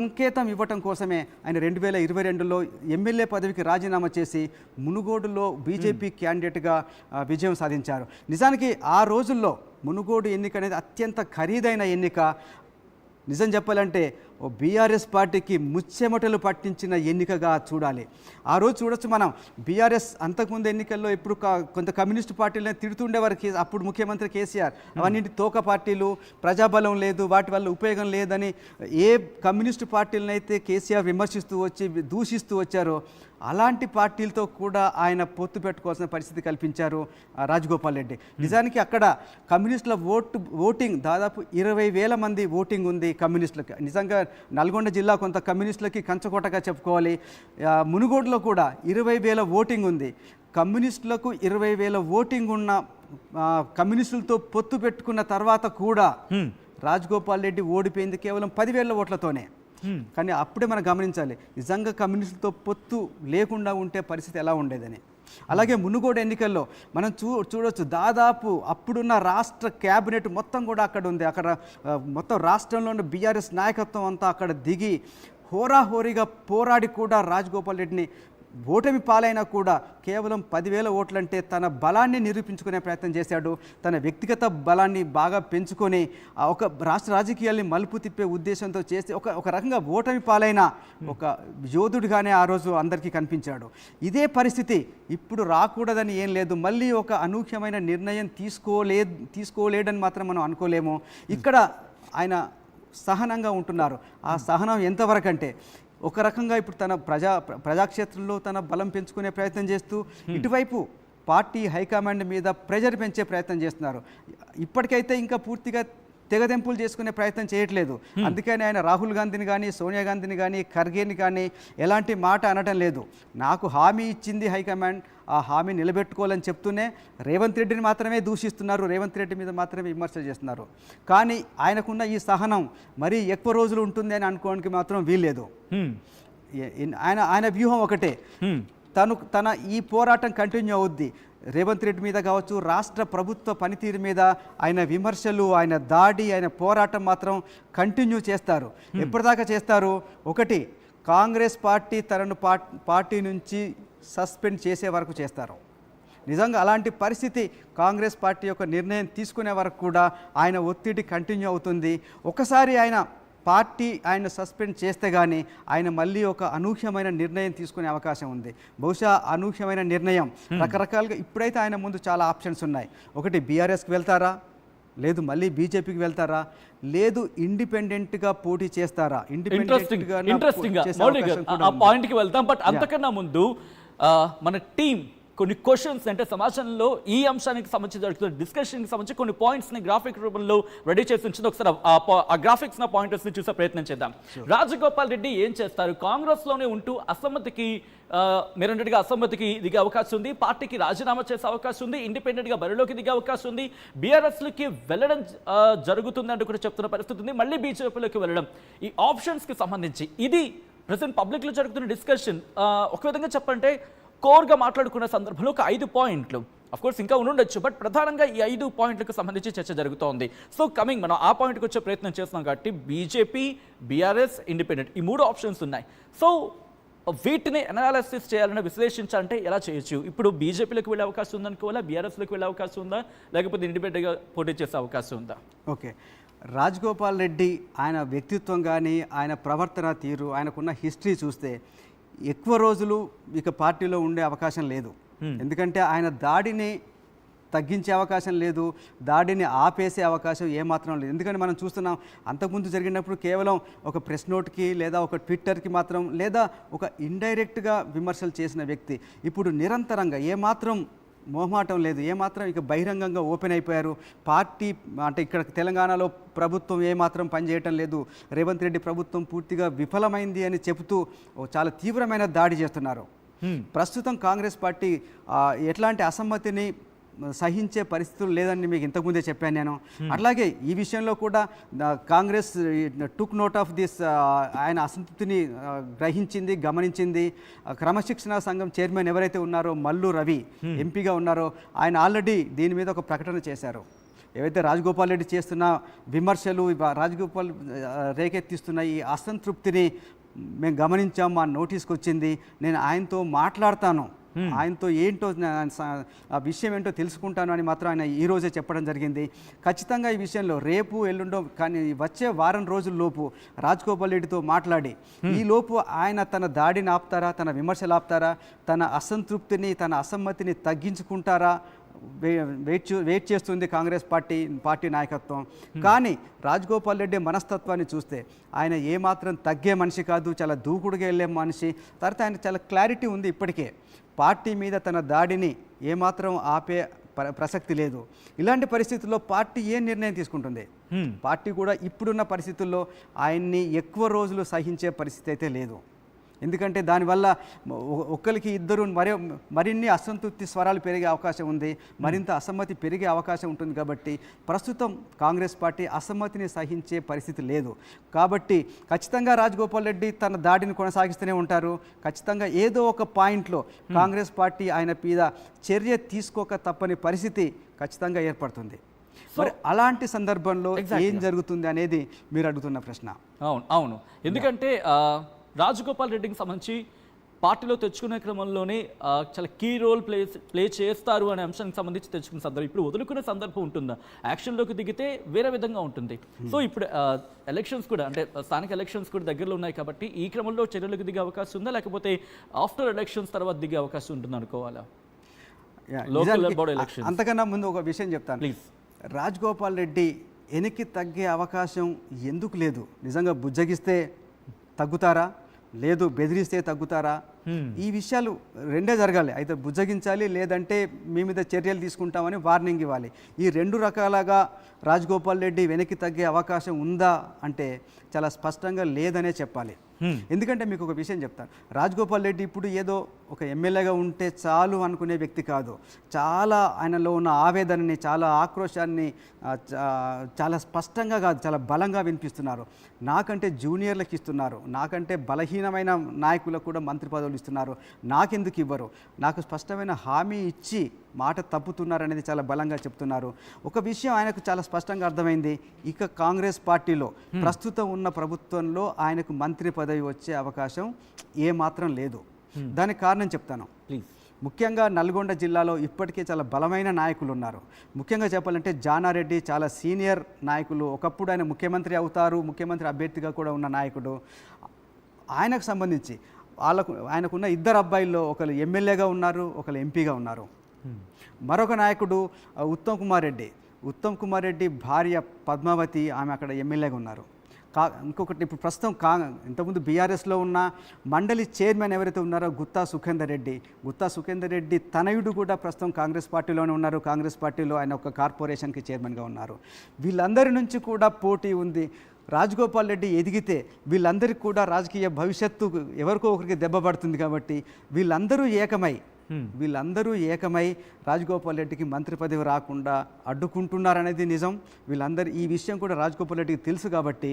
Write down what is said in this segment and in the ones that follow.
సంకేతం ఇవ్వటం కోసమే ఆయన 2022లో ఎమ్మెల్యే పదవికి రాజీనామా చేసి మునుగోడులో బీజేపీ క్యాండిడేట్గా విజయం సాధించారు. నిజానికి ఆ రోజుల్లో మునుగోడు ఎన్నిక అనేది అత్యంత ఖరీదైన ఎన్నిక. నిజం చెప్పాలంటే బీఆర్ఎస్ పార్టీకి ముచ్చెమటలు పట్టించిన ఎన్నికగా చూడాలి. ఆ రోజు చూడొచ్చు మనం. బీఆర్ఎస్ అంతకుముందు ఎన్నికల్లో ఇప్పుడు కొంత కమ్యూనిస్టు పార్టీలను తిడుతుండేవారు అప్పుడు ముఖ్యమంత్రి కేసీఆర్. అవన్నింటి తోక పార్టీలు, ప్రజాబలం లేదు, వాటి వల్ల ఉపయోగం లేదని ఏ కమ్యూనిస్టు పార్టీలను అయితే కేసీఆర్ విమర్శిస్తూ వచ్చి దూషిస్తూ వచ్చారో అలాంటి పార్టీలతో కూడా ఆయన పొత్తు పెట్టుకోవాల్సిన పరిస్థితి కల్పించారు రాజగోపాల్ రెడ్డి. నిజానికి అక్కడ కమ్యూనిస్టుల ఓటింగ్ దాదాపు 20,000 మంది ఓటింగ్ ఉంది కమ్యూనిస్టులకి. నిజంగా నల్గొండ జిల్లా కొంత కమ్యూనిస్టులకి కంచకోటగా చెప్పుకోవాలి. మునుగోడులో కూడా 20,000 ఓటింగ్ ఉంది. కమ్యూనిస్టులకు 20,000 ఓటింగ్ ఉన్న కమ్యూనిస్టులతో పొత్తు పెట్టుకున్న తర్వాత కూడా రాజగోపాల్ రెడ్డి ఓడిపోయింది కేవలం 10,000 ఓట్లతోనే. కానీ అప్పుడే మనం గమనించాలి నిజంగా కమ్యూనిస్టులతో పొత్తు లేకుండా ఉంటే పరిస్థితి ఎలా ఉండేదని. అలాగే మునుగోడు ఎన్నికల్లో మనం చూడొచ్చు. దాదాపు అప్పుడున్న రాష్ట్ర క్యాబినెట్ మొత్తం కూడా అక్కడ ఉంది. అక్కడ మొత్తం రాష్ట్రంలో ఉన్న బీఆర్ఎస్ నాయకత్వం అంతా అక్కడ దిగి హోరాహోరీగా పోరాడి కూడా రాజగోపాల్ రెడ్డిని ఓటమి పాలైనా కూడా కేవలం 10,000 ఓట్లంటే తన బలాన్ని నిరూపించుకునే ప్రయత్నం చేశాడు. తన వ్యక్తిగత బలాన్ని బాగా పెంచుకొని ఒక రాష్ట్ర రాజకీయాల్ని మలుపు తిప్పే ఉద్దేశంతో చేసి ఒక రకంగా ఓటమి పాలైన ఒక యోధుడిగానే ఆ రోజు అందరికీ కనిపించాడు. ఇదే పరిస్థితి ఇప్పుడు రాకూడదని ఏం లేదు. మళ్ళీ ఒక అనూహ్యమైన నిర్ణయం తీసుకోలేడని మాత్రం మనం అనుకోలేము. ఇక్కడ ఆయన సహనంగా ఉంటున్నారు. ఆ సహనం ఎంతవరకు అంటే ఒక రకంగా ఇప్పుడు తన ప్రజాక్షేత్రంలో తన బలం పెంచుకునే ప్రయత్నం చేస్తూ ఇటువైపు పార్టీ హైకమాండ్ మీద ప్రెజర్ పెంచే ప్రయత్నం చేస్తున్నారు. ఇప్పటికైతే ఇంకా పూర్తిగా తెగదెంపులు చేసుకునే ప్రయత్నం చేయట్లేదు. అందుకని ఆయన రాహుల్ గాంధీని కానీ, సోనియా గాంధీని కానీ, ఖర్గేని కానీ ఎలాంటి మాట అనటం లేదు. నాకు హామీ ఇచ్చింది హైకమాండ్, ఆ హామీ నిలబెట్టుకోవాలని చెప్తూనే రేవంత్ రెడ్డిని మాత్రమే దూషిస్తున్నారు, రేవంత్ రెడ్డి మీద మాత్రమే విమర్శలు చేస్తున్నారు. కానీ ఆయనకున్న ఈ సహనం మరీ ఎక్కువ రోజులు ఉంటుంది అని అనుకోవడానికి మాత్రం వీల్లేదు. ఆయన వ్యూహం ఒకటే, తన ఈ పోరాటం కంటిన్యూ అవుద్ది. రేవంత్ రెడ్డి మీద కావచ్చు, రాష్ట్ర ప్రభుత్వ పనితీరు మీద ఆయన విమర్శలు, ఆయన దాడి, ఆయన పోరాటం మాత్రం కంటిన్యూ చేస్తారు. ఎప్పటిదాకా చేస్తారు? ఒకటి, కాంగ్రెస్ పార్టీ తనను పార్టీ నుంచి సస్పెండ్ చేసే వరకు చేస్తారు. నిజంగా అలాంటి పరిస్థితి కాంగ్రెస్ పార్టీ యొక్క నిర్ణయం తీసుకునే వరకు కూడా ఆయన ఒత్తిడి కంటిన్యూ అవుతుంది. ఒకసారి పార్టీ ఆయన సస్పెండ్ చేస్తే కానీ ఆయన మళ్ళీ ఒక అనూహ్యమైన నిర్ణయం తీసుకునే అవకాశం ఉంది. బహుశా అనూహ్యమైన నిర్ణయం రకరకాలుగా ఇప్పుడైతే ఆయన ముందు చాలా ఆప్షన్స్ ఉన్నాయి. ఒకటి, బీఆర్ఎస్కి వెళ్తారా, లేదు మళ్ళీ బీజేపీకి వెళ్తారా, లేదు ఇండిపెండెంట్గా పోటీ చేస్తారా. ఆ పాయింట్కి వెళ్తాం. బట్ అంతకన్నా ముందు మన టీం కొన్ని క్వశ్చన్స్ అంటే సమాజంలో ఈ అంశానికి సంబంధించి జరుగుతున్న డిస్కషన్కి సంబంధించి కొన్ని పాయింట్స్ని గ్రాఫిక్ రూపంలో రెడీ చేసి ఉంచింది. ఒకసారి ఆ గ్రాఫిక్స్ పాయింటర్స్ని చూసే ప్రయత్నం చేద్దాం. రాజగోపాల్ రెడ్డి ఏం చేస్తారు? కాంగ్రెస్లోనే ఉంటూ మీరన్నట్టుగా అసమ్మతికి దిగే అవకాశం ఉంది, పార్టీకి రాజీనామా చేసే అవకాశం ఉంది, ఇండిపెండెంట్గా బరిలోకి దిగే అవకాశం ఉంది, బీఆర్ఎస్లోకి వెళ్ళడం జరుగుతుంది అంటూ కూడా చెప్తున్న పరిస్థితి ఉంది, మళ్ళీ బీజేపీలోకి వెళ్ళడం. ఈ ఆప్షన్స్కి సంబంధించి ఇది ప్రజెంట్ పబ్లిక్లో జరుగుతున్న డిస్కషన్. ఒక విధంగా చెప్పంటే కోర్గా మాట్లాడుకున్న సందర్భంలో ఒక 5 పాయింట్లు, అఫ్కోర్స్ ఇంకా ఉండొచ్చు, బట్ ప్రధానంగా ఈ 5 పాయింట్లకు సంబంధించి చర్చ జరుగుతోంది. సో మనం ఆ పాయింట్కి వచ్చే ప్రయత్నం చేస్తున్నాం కాబట్టి బీజేపీ, బీఆర్ఎస్, ఇండిపెండెంట్ ఈ 3 ఆప్షన్స్ ఉన్నాయి. సో వీటిని అనాలిసిస్ చేయాలని విశ్లేషించాలంటే ఎలా చేయొచ్చు? ఇప్పుడు బీజేపీలోకి వెళ్ళే అవకాశం ఉందనుకోవాలా, బీఆర్ఎస్లోకి వెళ్ళే అవకాశం ఉందా, లేకపోతే ఇండిపెండెంట్గా పోటీ చేసే అవకాశం ఉందా? ఓకే, రాజగోపాల్ రెడ్డి ఆయన వ్యక్తిత్వం కానీ, ఆయన ప్రవర్తన తీరు, ఆయనకున్న హిస్టరీ చూస్తే ఎక్కువ రోజులు ఇక పార్టీలో ఉండే అవకాశం లేదు. ఎందుకంటే ఆయన దాడిని తగ్గించే అవకాశం లేదు, దాడిని ఆపేసే అవకాశం ఏమాత్రం లేదు. ఎందుకంటే మనం చూస్తున్నాం, అంతకుముందు జరిగినప్పుడు కేవలం ఒక ప్రెస్ నోట్కి లేదా ఒక ట్విట్టర్కి మాత్రం, లేదా ఒక ఇండైరెక్ట్గా విమర్శలు చేసిన వ్యక్తి ఇప్పుడు నిరంతరంగా ఏమాత్రం మొహమాటం లేదు, ఏమాత్రం ఇక బహిరంగంగా ఓపెన్ అయిపోయారు. పార్టీ అంటే ఇక్కడ తెలంగాణలో ప్రభుత్వం ఏమాత్రం పనిచేయటం లేదు, రేవంత్ రెడ్డి ప్రభుత్వం పూర్తిగా విఫలమైంది అని చెబుతూ చాలా తీవ్రమైన దాడి చేస్తున్నారు. ప్రస్తుతం కాంగ్రెస్ పార్టీ ఎట్లాంటి అసమ్మతిని సహించే పరిస్థితులు లేదని మీకు ఇంతకుముందే చెప్పాను నేను. అట్లాగే ఈ విషయంలో కూడా కాంగ్రెస్ టుక్ నోట్ ఆఫ్ దిస్, ఆయన అసంతృప్తిని గ్రహించింది, గమనించింది. క్రమశిక్షణ సంఘం చైర్మన్ ఎవరైతే ఉన్నారో మల్లు రవి ఎంపీగా ఉన్నారో ఆయన ఆల్రెడీ దీని మీద ఒక ప్రకటన చేశారు. ఏవైతే రాజగోపాల్ రెడ్డి చేస్తున్న విమర్శలు, రాజగోపాల్ రేకెత్తిస్తున్న ఈ అసంతృప్తిని మేము గమనించాం, మా నోటీస్కి వచ్చింది. నేను ఆయనతో మాట్లాడతాను, ఆయనతో ఏంటో ఆ విషయం ఏంటో తెలుసుకుంటాను అని మాత్రం ఆయన ఈరోజే చెప్పడం జరిగింది. ఖచ్చితంగా ఈ విషయంలో రేపు ఎల్లుండో కానీ వచ్చే వారం రోజుల లోపు రాజగోపాల్ రెడ్డితో మాట్లాడి ఈ లోపు ఆయన తన దాడిని ఆపుతారా, తన విమర్శలు ఆపుతారా, తన అసంతృప్తిని, తన అసమ్మతిని తగ్గించుకుంటారా వెయిట్ చేస్తుంది కాంగ్రెస్ పార్టీ నాయకత్వం. కానీ రాజగోపాల్ రెడ్డి మనస్తత్వాన్ని చూస్తే ఆయన ఏమాత్రం తగ్గే మనిషి కాదు, చాలా దూకుడుగా వెళ్ళే మనిషి. తర్వాత ఆయన చాలా క్లారిటీ ఉంది, ఇప్పటికే పార్టీ మీద తన దాడిని ఏమాత్రం ఆపే ప్రసక్తి లేదు. ఇలాంటి పరిస్థితుల్లో పార్టీ ఏ నిర్ణయం తీసుకుంటుంది? పార్టీ కూడా ఇప్పుడున్న పరిస్థితుల్లో ఆయన్ని ఎక్కువ రోజులు సహించే పరిస్థితి అయితే లేదు. ఎందుకంటే దానివల్ల ఒక్కరికి ఇద్దరు మరిన్ని అసంతృప్తి స్వరాలు పెరిగే అవకాశం ఉంది, మరింత అసమ్మతి పెరిగే అవకాశం ఉంటుంది. కాబట్టి ప్రస్తుతం కాంగ్రెస్ పార్టీ అసమ్మతిని సహించే పరిస్థితి లేదు. కాబట్టి ఖచ్చితంగా రాజగోపాల్ రెడ్డి తన దాడిని కొనసాగిస్తూనే ఉంటారు. ఖచ్చితంగా ఏదో ఒక పాయింట్లో కాంగ్రెస్ పార్టీ ఆయన మీద చర్య తీసుకోక తప్పని పరిస్థితి ఖచ్చితంగా ఏర్పడుతుంది. మరి అలాంటి సందర్భంలో ఏం జరుగుతుంది అనేది మీరు అడుగుతున్న ప్రశ్న. అవును ఎందుకంటే రాజగోపాల్ రెడ్డికి సంబంధించి పార్టీలో తెచ్చుకునే క్రమంలోనే చాలా కీ రోల్ ప్లే చేస్తారు అనే అంశానికి సంబంధించి తెచ్చుకున్న సందర్భం ఇప్పుడు వదులుకునే సందర్భం ఉంటుందా? యాక్షన్లోకి దిగితే వేరే విధంగా ఉంటుంది. సో ఇప్పుడు ఎలక్షన్స్ కూడా అంటే స్థానిక ఎలక్షన్స్ కూడా దగ్గరలో ఉన్నాయి కాబట్టి ఈ క్రమంలో చర్యలకు దిగే అవకాశం ఉందా, లేకపోతే ఆఫ్టర్ ఎలక్షన్స్ తర్వాత దిగే అవకాశం ఉంటుంది అనుకోవాలా? అంతకన్నా ముందు ఒక విషయం చెప్తాను ప్లీజ్. రాజగోపాల్ రెడ్డి వెనక్కి తగ్గే అవకాశం ఎందుకు లేదు? నిజంగా బుజ్జగిస్తే తగ్గుతారా, లేదు బెదిరిస్తే తగ్గుతారా? ఈ విషయాలు రెండే జరగాలి. అయితే బుజ్జగించాలి, లేదంటే మీ మీద చర్యలు తీసుకుంటామని వార్నింగ్ ఇవ్వాలి. ఈ రెండు రకాలుగా రాజగోపాల్ రెడ్డి వెనక్కి తగ్గే అవకాశం ఉందా అంటే చాలా స్పష్టంగా లేదనే చెప్పాలి. ఎందుకంటే మీకు ఒక విషయం చెప్తాను, రాజగోపాల్ రెడ్డి ఇప్పుడు ఏదో ఒక ఎమ్మెల్యేగా ఉంటే చాలు అనుకునే వ్యక్తి కాదు. చాలా ఆయనలో ఉన్న ఆవేదనని, చాలా ఆక్రోశాన్ని చాలా స్పష్టంగా కాదు, చాలా బలంగా వినిపిస్తున్నారు. నాకంటే జూనియర్లకు ఇస్తున్నారు, నాకంటే బలహీనమైన నాయకులకు కూడా మంత్రి పదవులు ఇస్తున్నారు, నాకెందుకు ఇవ్వరు, నాకు స్పష్టమైన హామీ ఇచ్చి మాట తప్పుతున్నారనేది చాలా బలంగా చెప్తున్నారు. ఒక విషయం ఆయనకు చాలా స్పష్టంగా అర్థమైంది, ఇక కాంగ్రెస్ పార్టీలో ప్రస్తుతం ఉన్న ప్రభుత్వంలో ఆయనకు మంత్రి పదవి వచ్చే అవకాశం ఏమాత్రం లేదు. దానికి కారణం చెప్తాను ప్లీజ్. ముఖ్యంగా నల్గొండ జిల్లాలో ఇప్పటికే చాలా బలమైన నాయకులు ఉన్నారు. ముఖ్యంగా చెప్పాలంటే జానారెడ్డి చాలా సీనియర్ నాయకులు, ఒకప్పుడు ఆయన ముఖ్యమంత్రి అవుతారు, ముఖ్యమంత్రి అభ్యర్థిగా కూడా ఉన్న నాయకుడు. ఆయనకు సంబంధించి ఆయనకున్న ఇద్దరు అబ్బాయిల్లో ఒకరు ఎమ్మెల్యేగా ఉన్నారు, ఒకరు ఎంపీగా ఉన్నారు. మరొక నాయకుడు ఉత్తమ్ కుమార్ రెడ్డి భార్య పద్మావతి, ఆమె అక్కడ ఎమ్మెల్యేగా ఉన్నారు. ఇంకొకటి ఇప్పుడు ప్రస్తుతం ఇంతకుముందు బీఆర్ఎస్లో ఉన్న మండలి చైర్మన్ ఎవరైతే ఉన్నారో గుత్తా సుఖేందర్ రెడ్డి తనయుడు కూడా ప్రస్తుతం కాంగ్రెస్ పార్టీలోనే ఉన్నారు. కాంగ్రెస్ పార్టీలో ఆయన ఒక కార్పొరేషన్కి చైర్మన్గా ఉన్నారు. వీళ్ళందరి నుంచి కూడా పోటీ ఉంది. రాజగోపాల్ రెడ్డి ఎదిగితే వీళ్ళందరికీ కూడా రాజకీయ భవిష్యత్తు ఎవరికో ఒకరికి దెబ్బ పడుతుంది. కాబట్టి వీళ్ళందరూ ఏకమై రాజగోపాల్ రెడ్డికి మంత్రి పదవి రాకుండా అడ్డుకుంటున్నారనేది నిజం. ఈ విషయం కూడా రాజగోపాల్ రెడ్డికి తెలుసు. కాబట్టి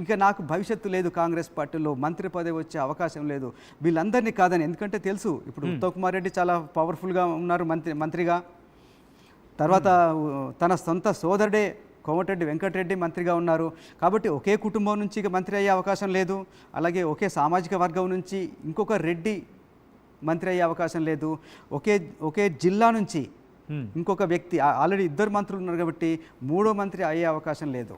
ఇంకా నాకు భవిష్యత్తు లేదు, కాంగ్రెస్ పార్టీలో మంత్రి పదవి వచ్చే అవకాశం లేదు వీళ్ళందరినీ కాదని. ఎందుకంటే తెలుసు, ఇప్పుడు ఉత్తమ్ కుమార్ రెడ్డి చాలా పవర్ఫుల్గా ఉన్నారు మంత్రిగా. తర్వాత తన సొంత సోదరుడే కోమటిరెడ్డి వెంకటరెడ్డి మంత్రిగా ఉన్నారు. కాబట్టి ఒకే కుటుంబం నుంచి మంత్రి అయ్యే అవకాశం లేదు. అలాగే ఒకే సామాజిక వర్గం నుంచి ఇంకొక రెడ్డి మంత్రి అయ్యే అవకాశం లేదు. ఒకే జిల్లా నుంచి ఇంకొక వ్యక్తి, ఆల్రెడీ ఇద్దరు మంత్రులు ఉన్నారు కాబట్టి మూడో మంత్రి అయ్యే అవకాశం లేదు.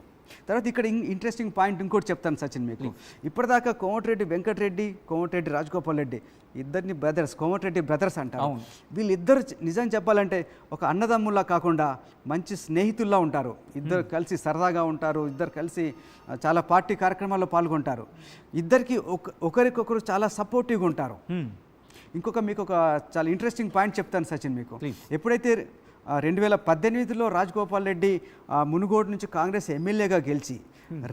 తర్వాత ఇక్కడ ఇంట్రెస్టింగ్ పాయింట్ ఇంకోటి చెప్తాను సచిన్ మీకు. ఇప్పటిదాకా కోమటిరెడ్డి వెంకటరెడ్డి, కోమటిరెడ్డి రాజగోపాల్ రెడ్డి ఇద్దరిని కోమటిరెడ్డి బ్రదర్స్ అంటారు. వీళ్ళిద్దరు నిజం చెప్పాలంటే ఒక అన్నదమ్ముల్లా కాకుండా మంచి స్నేహితుల్లా ఉంటారు. ఇద్దరు కలిసి సరదాగా ఉంటారు, ఇద్దరు కలిసి చాలా పార్టీ కార్యక్రమాల్లో పాల్గొంటారు. ఇద్దరికి ఒకరికొకరు చాలా సపోర్టివ్గా ఉంటారు. మీకు ఒక చాలా ఇంట్రెస్టింగ్ పాయింట్ చెప్తాను సచిన్ మీకు. ఎప్పుడైతే 2018లో రాజగోపాల్ రెడ్డి మునుగోడు నుంచి కాంగ్రెస్ ఎమ్మెల్యేగా గెలిచి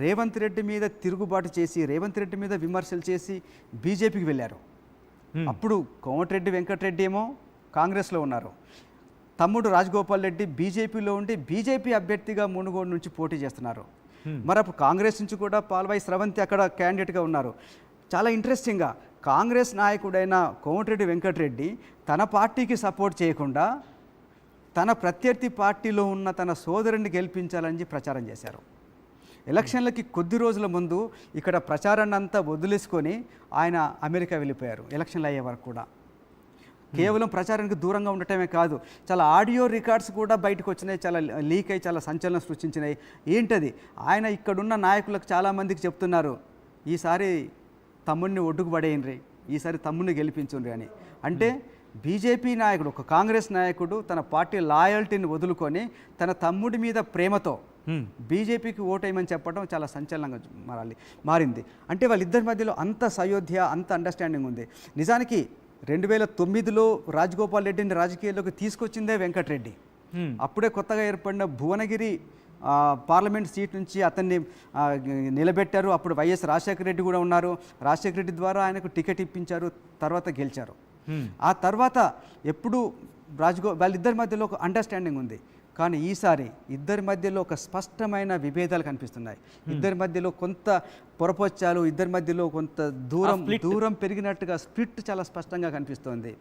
రేవంత్ రెడ్డి మీద తిరుగుబాటు చేసి, రేవంత్ రెడ్డి మీద విమర్శలు చేసి బీజేపీకి వెళ్ళారు. అప్పుడు కోమటిరెడ్డి వెంకటరెడ్డి ఏమో కాంగ్రెస్లో ఉన్నారు, తమ్ముడు రాజగోపాల్ రెడ్డి బీజేపీలో ఉండి బీజేపీ అభ్యర్థిగా మునుగోడు నుంచి పోటీ చేస్తున్నారు. మరి అప్పుడు కాంగ్రెస్ నుంచి కూడా పాల్వాయి స్రవంతి అక్కడ క్యాండిడేట్గా ఉన్నారు. చాలా ఇంట్రెస్టింగ్గా కాంగ్రెస్ నాయకుడైన కోమటిరెడ్డి వెంకటరెడ్డి తన పార్టీకి సపోర్ట్ చేయకుండా తన ప్రత్యర్థి పార్టీలో ఉన్న తన సోదరుడిని గెలిపించాలని ప్రచారం చేశారు. ఎలక్షన్లకి కొద్ది రోజుల ముందు ఇక్కడ ప్రచారాన్ని అంతా వదిలేసుకొని ఆయన అమెరికా వెళ్ళిపోయారు ఎలక్షన్లు అయ్యే వరకు కూడా. కేవలం ప్రచారానికి దూరంగా ఉండటమే కాదు, చాలా ఆడియో రికార్డ్స్ కూడా బయటకు వచ్చినాయి, చాలా లీక్ అయ్యి చాలా సంచలనం సృష్టించినాయి. ఏంటది? ఆయన ఇక్కడున్న నాయకులకు చాలామందికి చెప్తున్నారు, ఈసారి తమ్ముడిని ఒడ్డుకు పడేయండి, ఈసారి తమ్ముడిని గెలిపించుండ్రి అని. అంటే బీజేపీ నాయకుడు, ఒక కాంగ్రెస్ నాయకుడు తన పార్టీ లాయల్టీని వదులుకొని తన తమ్ముడి మీద ప్రేమతో బీజేపీకి ఓటేయమని చెప్పడం చాలా సంచలనంగా మారింది. అంటే వాళ్ళిద్దరి మధ్యలో అంత సయోధ్య, అంత అండర్స్టాండింగ్ ఉంది. నిజానికి 2009లో రాజగోపాల్ రెడ్డిని రాజకీయాల్లోకి తీసుకొచ్చిందే వెంకటరెడ్డి. అప్పుడే కొత్తగా ఏర్పడిన భువనగిరి పార్లమెంట్ సీట్ నుంచి అతన్ని నిలబెట్టారు. అప్పుడు వైఎస్ రాజశేఖర రెడ్డి కూడా ఉన్నారు. రాజశేఖర రెడ్డి ద్వారా ఆయనకు టికెట్ ఇప్పించారు, తర్వాత గెలిచారు. ఆ తర్వాత ఎప్పుడు వాళ్ళిద్దరి మధ్యలో ఒక అండర్స్టాండింగ్ ఉంది. కానీ ఈసారి ఇద్దరి మధ్యలో ఒక స్పష్టమైన విభేదాలు కనిపిస్తున్నాయి. ఇద్దరి మధ్యలో కొంత పొరపొచ్చాలు, ఇద్దరి మధ్యలో కొంత దూరం పెరిగినట్టుగా స్ప్లిట్ చాలా స్పష్టంగా కనిపిస్తోంది.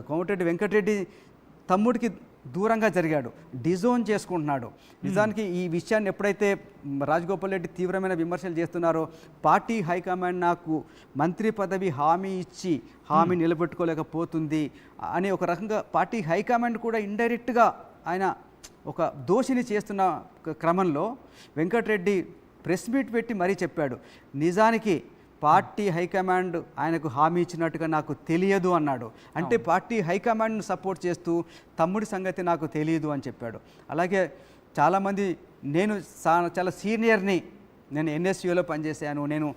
కోమటిరెడ్డి వెంకటరెడ్డి తమ్ముడికి దూరంగా జరిగాడు, డిజోన్ చేసుకుంటున్నాడు. నిజానికి ఈ విషయాన్ని ఎప్పుడైతే రాజగోపాల్ రెడ్డి తీవ్రమైన విమర్శలు చేస్తున్నారో, పార్టీ హైకమాండ్ నాకు మంత్రి పదవి హామీ ఇచ్చి హామీ నిలబెట్టుకోలేకపోతుంది అని ఒక రకంగా పార్టీ హైకమాండ్ కూడా ఇండైరెక్ట్గా ఆయన ఒక దోషిని చేస్తున్న క్రమంలో వెంకటరెడ్డి ప్రెస్ మీట్ పెట్టి మరీ చెప్పాడు, నిజానికి పార్టీ హైకమాండ్ ఆయనకు హామీ ఇచ్చినట్టుగా నాకు తెలియదు అన్నాడు. అంటే పార్టీ హైకమాండ్ను సపోర్ట్ చేస్తూ తమ్ముడి సంగతి నాకు తెలియదు అని చెప్పాడు. అలాగే చాలామంది నేను చాలా సీనియర్ని, నేను ఎన్ఎస్యూలో పనిచేశాను, నేను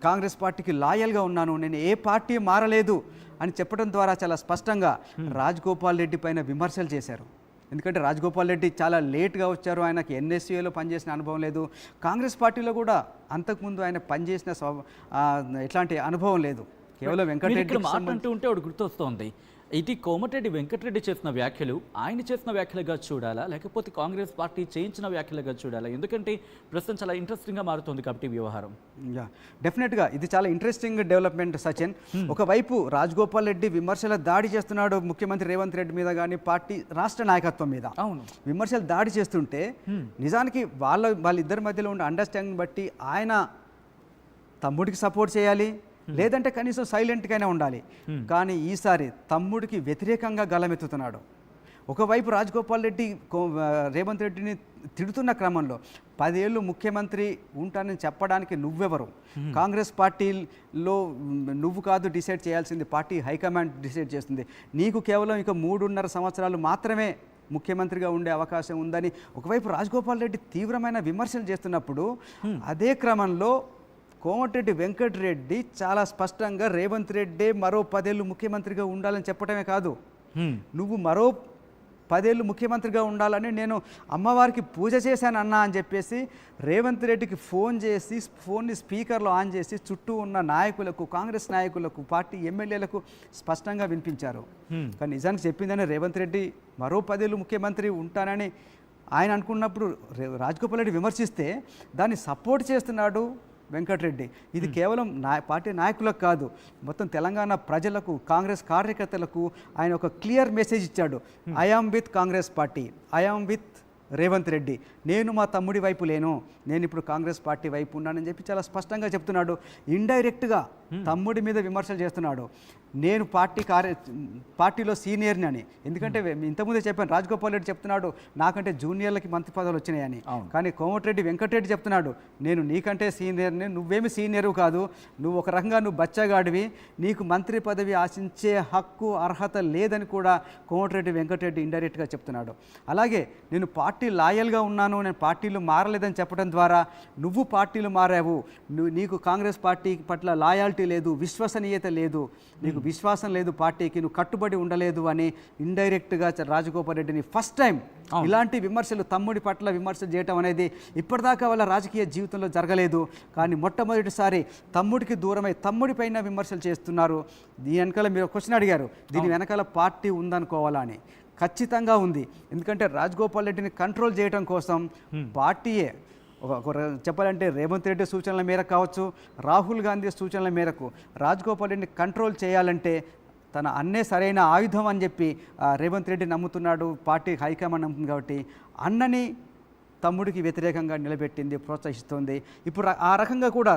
కాంగ్రెస్ పార్టీకి లాయల్గా ఉన్నాను, నేను ఏ పార్టీ మారలేదు అని చెప్పడం ద్వారా చాలా స్పష్టంగా రాజగోపాల్ రెడ్డి పైన విమర్శలు చేశారు. ఎందుకంటే రాజగోపాల్ రెడ్డి చాలా లేట్గా వచ్చారు, ఆయనకి ఎన్ఎస్యూలో పనిచేసిన అనుభవం లేదు, కాంగ్రెస్ పార్టీలో కూడా అంతకుముందు ఆయన పనిచేసిన ఎట్లాంటి అనుభవం లేదు. కేవలం వెంకటరెడ్డి మాట్లాడుతూ ఉంటే ఒకటి గుర్తొస్తోంది, ఇది కోమటిరెడ్డి వెంకటరెడ్డి చేసిన వ్యాఖ్యలు ఆయన చేసిన వ్యాఖ్యలుగా చూడాలా, లేకపోతే కాంగ్రెస్ పార్టీ చేయించిన వ్యాఖ్యలుగా చూడాలా? ఎందుకంటే ప్రస్తుతం చాలా ఇంట్రెస్టింగ్గా మారుతుంది కాబట్టి వ్యవహారం. డెఫినెట్గా ఇది చాలా ఇంట్రెస్టింగ్ డెవలప్మెంట్ సచిన్. ఒకవైపు రాజగోపాల్ రెడ్డి విమర్శల దాడి చేస్తున్నాడు ముఖ్యమంత్రి రేవంత్ రెడ్డి మీద కానీ పార్టీ రాష్ట్ర నాయకత్వం మీద. అవును, విమర్శలు దాడి చేస్తుంటే నిజానికి వాళ్ళిద్దరి మధ్యలో ఉన్న అండర్స్టాండింగ్ బట్టి ఆయన తమ్ముడికి సపోర్ట్ చేయాలి, లేదంటే కనీసం సైలెంట్గానే ఉండాలి. కానీ ఈసారి తమ్ముడికి వ్యతిరేకంగా గలమెత్తుతున్నాడు. ఒకవైపు రాజగోపాల్ రెడ్డి రేవంత్ రెడ్డిని తిడుతున్న క్రమంలో 10 ఏళ్ళు ముఖ్యమంత్రి ఉంటానని చెప్పడానికి నువ్వెవరు? కాంగ్రెస్ పార్టీలో నువ్వు కాదు డిసైడ్ చేయాల్సింది, పార్టీ హైకమాండ్ డిసైడ్ చేస్తుంది. నీకు కేవలం ఇక 3.5 సంవత్సరాలు మాత్రమే ముఖ్యమంత్రిగా ఉండే అవకాశం ఉందని ఒకవైపు రాజగోపాల్ రెడ్డి తీవ్రమైన విమర్శలు చేస్తున్నప్పుడు, అదే క్రమంలో కోమటిరెడ్డి వెంకటరెడ్డి చాలా స్పష్టంగా రేవంత్ రెడ్డి మరో 10 ఏళ్ళు ముఖ్యమంత్రిగా ఉండాలని చెప్పడమే కాదు, నువ్వు మరో 10 ఏళ్ళు ముఖ్యమంత్రిగా ఉండాలని నేను అమ్మవారికి పూజ చేశాను అన్నా అని చెప్పేసి రేవంత్ రెడ్డికి ఫోన్ చేసి ఫోన్ని స్పీకర్లో ఆన్ చేసి చుట్టూ ఉన్న నాయకులకు, కాంగ్రెస్ నాయకులకు, పార్టీ ఎమ్మెల్యేలకు స్పష్టంగా వినిపించారు. కానీ నిజానికి చెప్పిందని రేవంత్ రెడ్డి మరో 10 ఏళ్ళు ముఖ్యమంత్రి ఉంటానని ఆయన అనుకున్నప్పుడు రాజగోపాల్ రెడ్డి విమర్శిస్తే దాన్ని సపోర్ట్ చేస్తున్నాడు వెంకటరెడ్డి. ఇది కేవలం పార్టీ నాయకులకు కాదు, మొత్తం తెలంగాణ ప్రజలకు, కాంగ్రెస్ కార్యకర్తలకు ఆయన ఒక క్లియర్ మెసేజ్ ఇచ్చాడు. I am with Congress party, I am with Revanth Reddy, నేను మా తమ్ముడి వైపు లేను, నేను ఇప్పుడు కాంగ్రెస్ పార్టీ వైపు ఉన్నానని చెప్పి చాలా స్పష్టంగా చెప్తున్నాడు. ఇండైరెక్ట్గా తమ్ముడి మీద విమర్శలు చేస్తున్నాడు. నేను పార్టీలో సీనియర్ని అని. ఎందుకంటే ఇంతకుముందే చెప్పాను, రాజగోపాల్ రెడ్డి చెప్తున్నాడు నాకంటే జూనియర్లకి మంత్రి పదవులు వచ్చినాయని. కానీ కోమటిరెడ్డి వెంకటరెడ్డి చెప్తున్నాడు నేను నీకంటే సీనియర్ని, నువ్వేమి సీనియరు కాదు, నువ్వు ఒక రకంగా నువ్వు బచ్చగాడివి, నీకు మంత్రి పదవి ఆశించే హక్కు అర్హత లేదని కూడా కోమటిరెడ్డి వెంకటరెడ్డి ఇండైరెక్ట్గా చెప్తున్నాడు. అలాగే నేను పార్టీ లాయల్గా ఉన్నాను, నేను పార్టీలు మారలేదని చెప్పడం ద్వారా నువ్వు పార్టీలు మారావు, నీకు కాంగ్రెస్ పార్టీ పట్ల లాయాలిటీ లేదు, విశ్వసనీయత లేదు, నీకు విశ్వాసం లేదు పార్టీకి, నువ్వు కట్టుబడి ఉండలేదు అని ఇండైరెక్ట్గా రాజగోపాల్ రెడ్డిని ఫస్ట్ టైం ఇలాంటి విమర్శలు, తమ్ముడి పట్ల విమర్శలు చేయటం అనేది ఇప్పటిదాకా వాళ్ళ రాజకీయ జీవితంలో జరగలేదు. కానీ మొట్టమొదటిసారి తమ్ముడికి దూరమై తమ్ముడి పైన విమర్శలు చేస్తున్నారు. దీని వెనకాల మీరు క్వశ్చన్ అడిగారు, దీని వెనకాల పార్టీ ఉందనుకోవాలా అని. ఖచ్చితంగా ఉంది. ఎందుకంటే రాజగోపాల్ రెడ్డిని కంట్రోల్ చేయడం కోసం పార్టీయే చెప్పాలంటే రేవంత్ రెడ్డి సూచనల మేరకు కావచ్చు, రాహుల్ గాంధీ సూచనల మేరకు రాజగోపాల్ రెడ్డిని కంట్రోల్ చేయాలంటే తన అన్నే సరైన ఆయుధం అని చెప్పి రేవంత్ రెడ్డి నమ్ముతున్నాడు, పార్టీ హైకమాండ్ నమ్ముతుంది కాబట్టి అన్నని తమ్ముడికి వ్యతిరేకంగా నిలబెట్టింది, ప్రోత్సహిస్తుంది. ఇప్పుడు ఆ రకంగా కూడా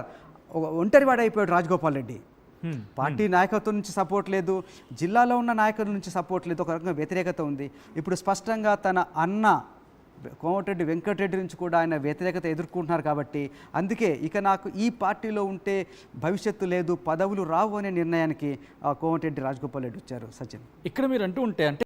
ఒంటరివాడైపోయాడు రాజగోపాల్ రెడ్డి. పార్టీ నాయకత్వం నుంచి సపోర్ట్ లేదు, జిల్లాలో ఉన్న నాయకుల నుంచి సపోర్ట్ లేదు, ఒక రకంగా వ్యతిరేకత ఉంది. ఇప్పుడు స్పష్టంగా తన అన్న కోమటిరెడ్డి వెంకటరెడ్డి నుంచి కూడా ఆయన వ్యతిరేకత ఎదుర్కొంటున్నారు. కాబట్టి అందుకే ఇక నాకు ఈ పార్టీలో ఉంటే భవిష్యత్తు లేదు, పదవులు రావు అనే నిర్ణయానికి కోమటిరెడ్డి రాజగోపాల్ రెడ్డి వచ్చారు. సచిన్, ఇక్కడ మీరు అంటూ ఉంటే అంటే